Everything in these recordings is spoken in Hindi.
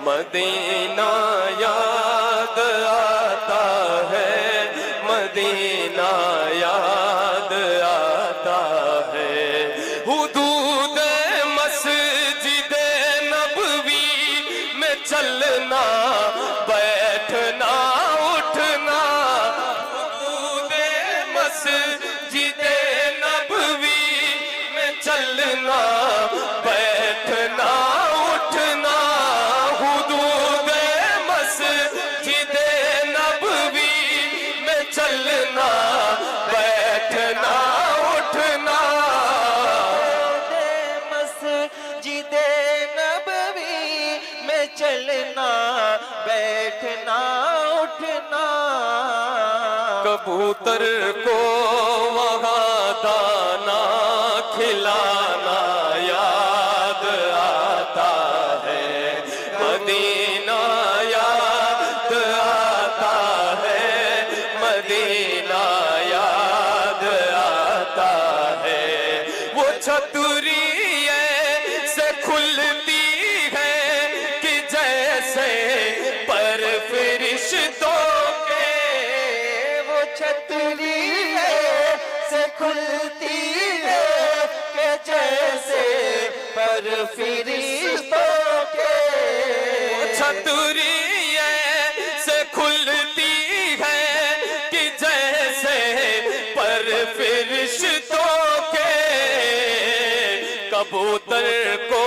मदीना याद आता है, मदीना याद आता है। हुदूद मस्जिद नबवी में चलना बैठना उठना, हुदूद मस्जिद नबवी में चलना बैठना उठना, हुदूद मस्जिद नबवी में चलना बैठना उठना, मस्जिद नबवी में चलना बैठना उठना। कबूतर को वहाँ दाना खिलाना याद आता है, मदीना याद आता है, मदीना याद आता है। वो छतरी से खुलती है कि जैसे पर फरिश्तों के, वो छतरी से खुलती है कि जैसे पर फरिश्तों के। छतरी से खुलती है कि जैसे पर फरिश्तों के। कबूतर को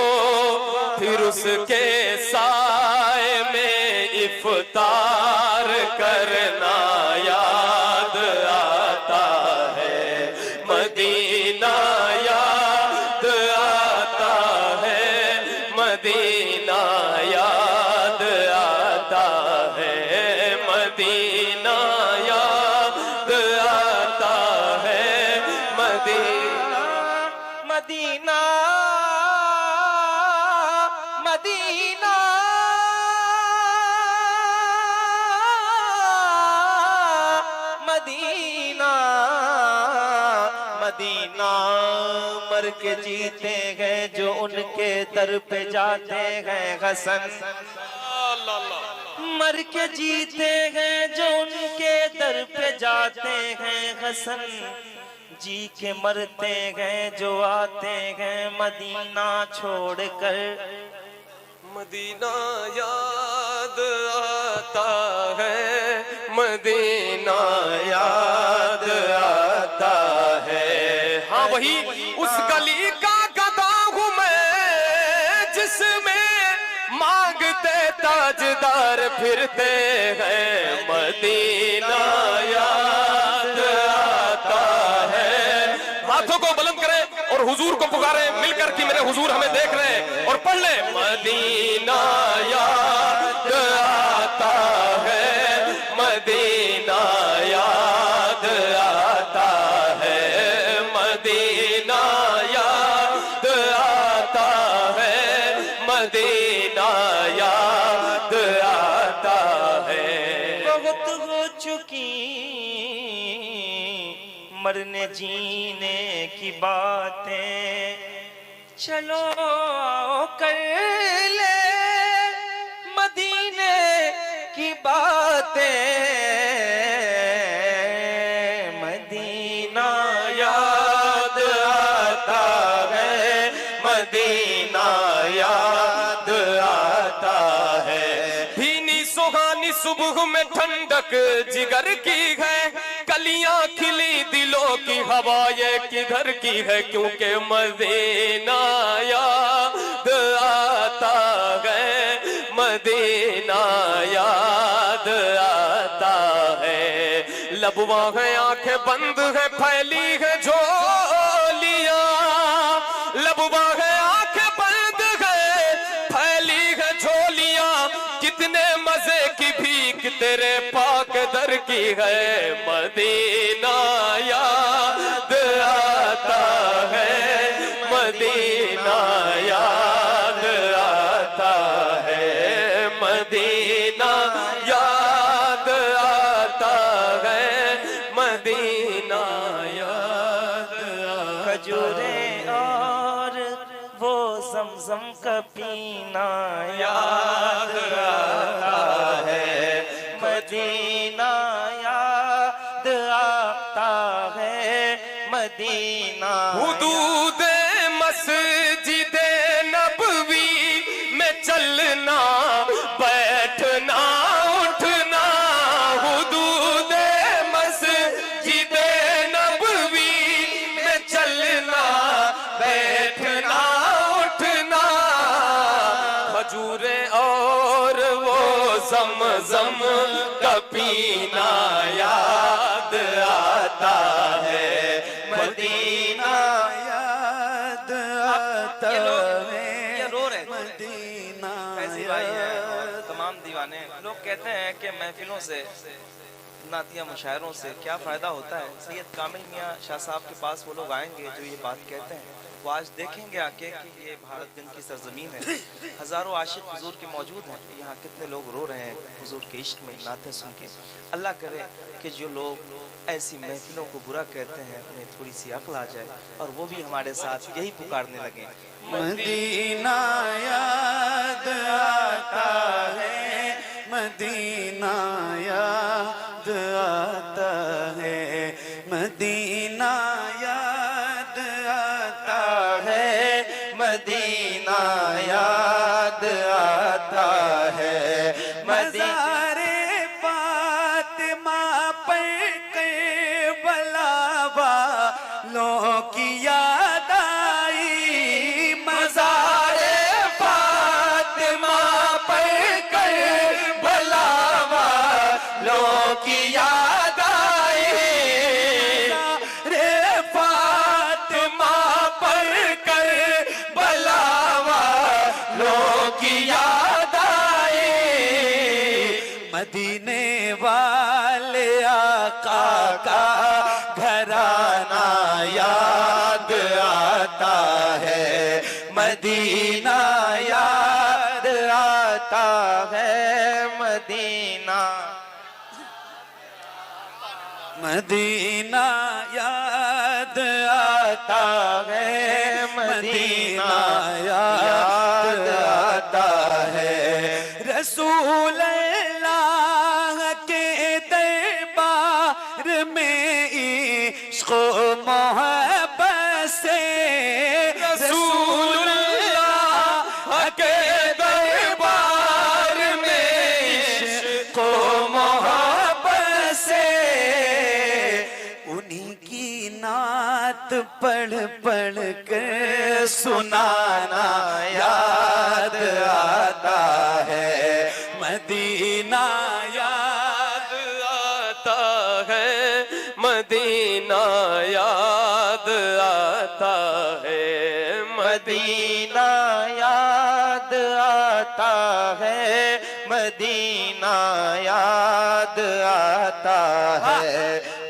फिर उसके साए में इफ्तार करना याद आता है, मदीना याद आता है, मदीना याद आता है, मदीना याद आता है, Medina Medina Medina Medina Medina मर के जीते हैं जो उनके दर पे जाते हैं हसन, मर के जीते हैं जो उनके दर पे जाते हैं हसन। जी के मरते हैं जो आते हैं मदीना छोड़कर, मदीना याद आता है, मदीना याद आता है। हाँ वही उस गली का गदा हूँ मैं जिसमें मांगते ताजदार फिरते हैं, मदीना याद आता है। हाथों को बुलंद करें और हुजूर को पुकारें मिलकर कि मेरे हुजूर हमें देख रहे हैं, और पढ़ ले मदीना याद आता है, मदीना याद आता है, मदीना याद आता है, मदीना याद आता है। बहुत हो चुकी मरने जीने की बातें, चलो आओ कर ले मदीने की बातें। मदीना याद आता है, मदीना याद आता है। भीनी सुहानी सुबह में ठंडक जिगर की है, कलियां खिली दिलों की हवा ये किधर की है, क्योंकि मदीना याद आता है, मदीना याद आता है। लबवा है आंखें बंद है फैली है झोलियां, लबवा है आंखें बंद है फैली है झोलियां, कितने मजे की भीख तेरे पाक दर की है, मदीना याद आता है, मदीना याद आता है, मदीना याद आता है, मदीना याद खजूरे और वो ज़मज़म का पीना याद मदीना याद आता है, मदीना हुदूद मस्जिद नबवी में चलना बैठना उठना, हुदूद मस्जिद नबवी में चलना बैठना उठना, खजूरे और वो ज़मज़म का पीना याद आता है, मदीना याद आता है, ये रो रहे थे। मदीना फैजी भाई हैं और तमाम दीवाने लोग कहते हैं कि महफिलों से, नातिया मुशायरों से क्या फ़ायदा होता है। सैयद कामिल मियाँ शाह साहब के पास वो लोग आएंगे जो ये बात कहते हैं, वो आज देखेंगे आके कि ये भारतगंज की सरजमीन है, हज़ारों आशिक हुजूर के मौजूद हैं, यहाँ कितने लोग रो रहे हैं हुजूर के इश्क में नाते सुन के। अल्लाह करे कि जो लोग ऐसी महफिलों को बुरा कहते हैं उन्हें थोड़ी सी अक्ल आ जाए और वो भी हमारे साथ यही पुकारने लगे, मदीना याद आता है, मदीना याद आता है, मदीना याद आता है, मदीना याद आता है, मज़ारे फातिमा पर करबला वालों की याद आई, मज़ारे फातिमा पर करबला वालों की याद आई, रे फातिमा पर करबला वालों की याद आई, मदीने वाले आका का घराना याद आता है, मदीना याद आता है, मदीना मदीना याद आता है, मदीना याद आता है, रसूल अल्लाह के दरबार में इश्क़ मोहब्बत से, रसूल अल्लाह के दरबार में इश्क़ मोहब्बत से, उन्हीं की नात पढ़ पढ़ कर सुनाना याद आता है, मदीना याद आता है, मदीना याद आता है, मदीना याद आता है, मदीना याद आता है,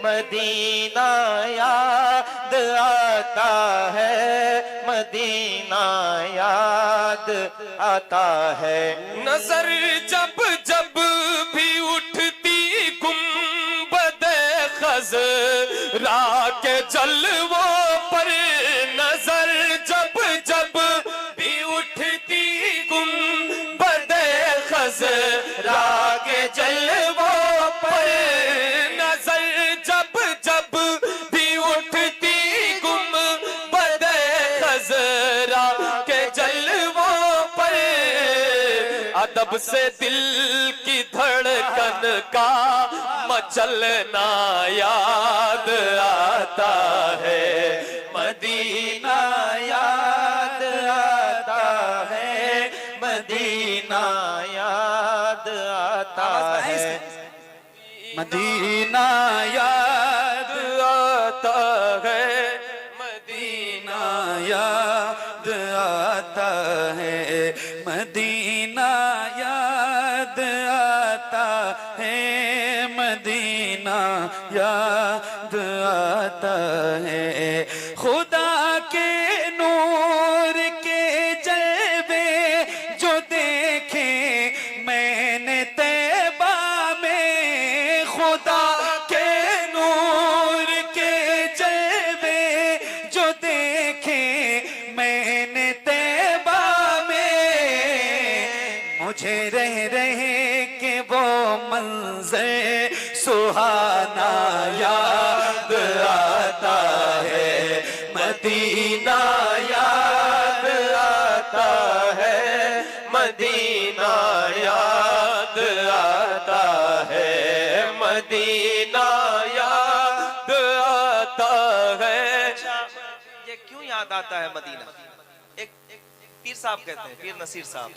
मदीना याद आता है, मदीना याद आता है, नजर जब जब भी उठती गुंबद खज़रा के जलवों पर, नजर जब जब भी उठती गुंबद खज़रा के जलवों पर, नजर जब जब भी उठती गुंबद खज़रा के जलवों पर, अदब से दिल की धड़कन का मचलना याद आता है, मदीना याद आता है, मदीना याद आता है, मदीना याद आता है, मदीना याद आता है, मदीना याद आता है, मदीना याद आता है, खुदा के नूर के जलवे जो देखे मैंने तैबा में, खुदा के नूर के जलवे जो देखे मैंने तैबा में, मुझे रह के वो मंज़र सुहाना याद आता है, मदीना याद आता है, मदीना याद आता है, मदीना याद आता है। ये क्यों याद आता है मदीना? एक पीर साहब कहते हैं, पीर नसीर साहब,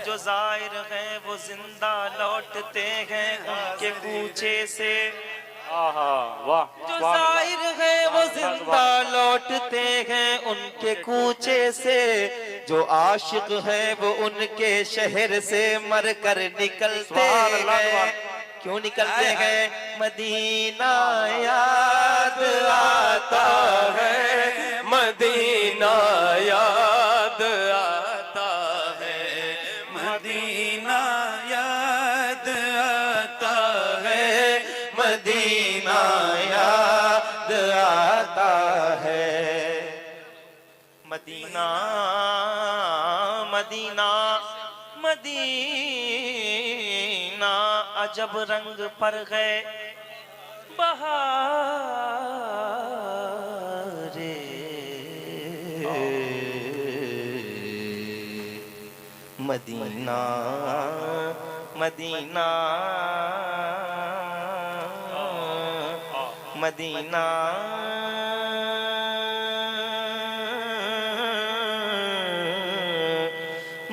जो जाहिर है वो जिंदा लौटते हैं उनके कूचे से। वाह, जो जाहिर है वो जिंदा लौटते हैं उनके कूचे से, जो आशिक है वो उनके शहर से मर कर निकलते हैं। क्यों निकलते हैं? मदीना याद आता है, मदीना याद आता है, मदीना याद आता है, मदीना याद आता है। मदीना मदीना मदीना अजब रंग पर गए बहारे, Medina Medina Medina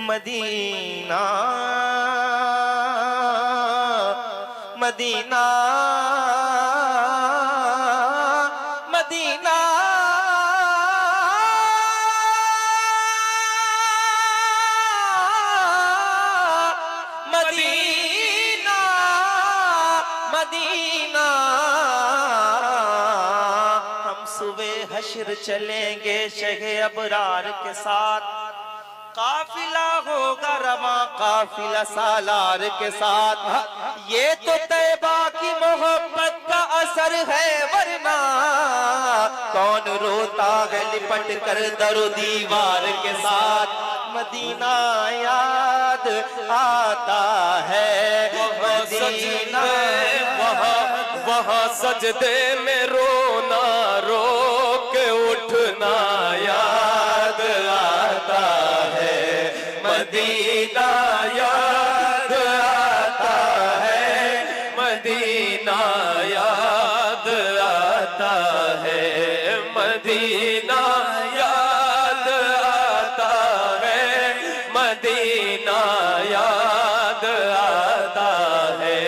Medina Medina Medina Medina Medina. हम सुबह हश्र चलेंगे शहे अबरार के साथ, काफिला होगा रवा काफिला सालार के साथ। ये तो तैबा की मोहब्बत का असर है, वरना कौन रोता है लिपट कर दरो दीवार के साथ। मदीना याद आता है, मदीना वहाँ सजदे में रोना रो के उठना याद आता है, मदीना याद आता है, मदीना याद आता है, मदीना याद आता है, मदीना याद आता है।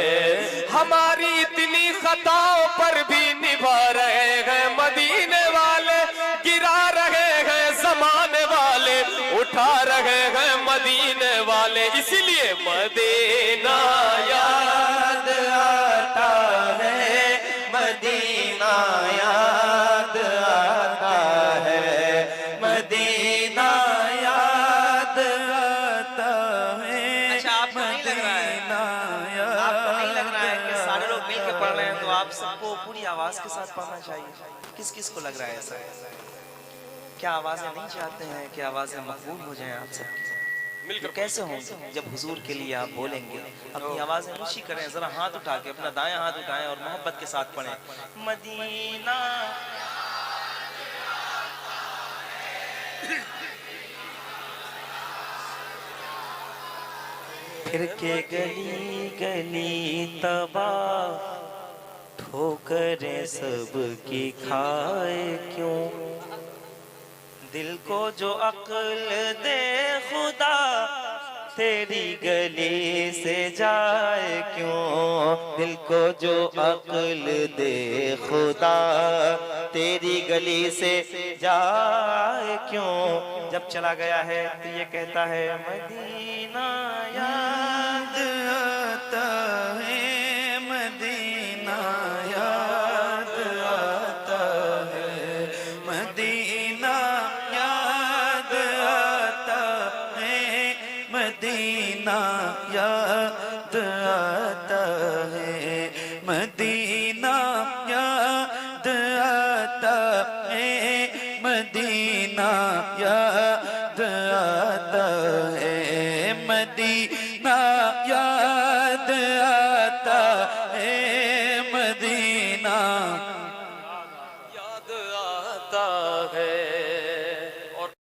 हमारी इतनी खताओं पर भी निभा रहे हैं मदीने वाले, गिरा रहे हैं जमाने वाले, उठा रहे हैं मदीने वाले। इसीलिए मदीना याद आता है, मदीना याद आता है, मदीना याद आता है। अच्छा, आपको नहीं लग रहा है, आपको नहीं लग रहा है कि सारे लोग मिल के पढ़ रहे हैं, तो आप सबको पूरी आवाज के साथ पढ़ना चाहिए। किस किस को लग रहा है ऐसा? क्या आवाजें नहीं चाहते हैं कि आवाजें मकबूल हो जाएं आप सबकी? मिलकर कैसे होंगे जब हुजूर के लिए आप बोलेंगे? अपनी आवाजें ऊंची करें, जरा हाथ उठा के अपना दायां हाथ उठाएं और मोहब्बत के साथ पढ़ें, मदीना फिर के गली गली तबाह, ठोकरें सबकी खाए क्यों? दिल को जो अक्ल दे खुदा, तेरी गली से जाए क्यों? दिल को जो अक्ल दे खुदा, तेरी गली से जाए क्यों? जब चला गया है तो ये कहता है मदीना याद आता है, मदीना याद आता है, मदीना याद आता है, मदीना याद आता है, मदीना याद आता है, मदीना याद आता है, मदीना आता है मदीना, याद आता है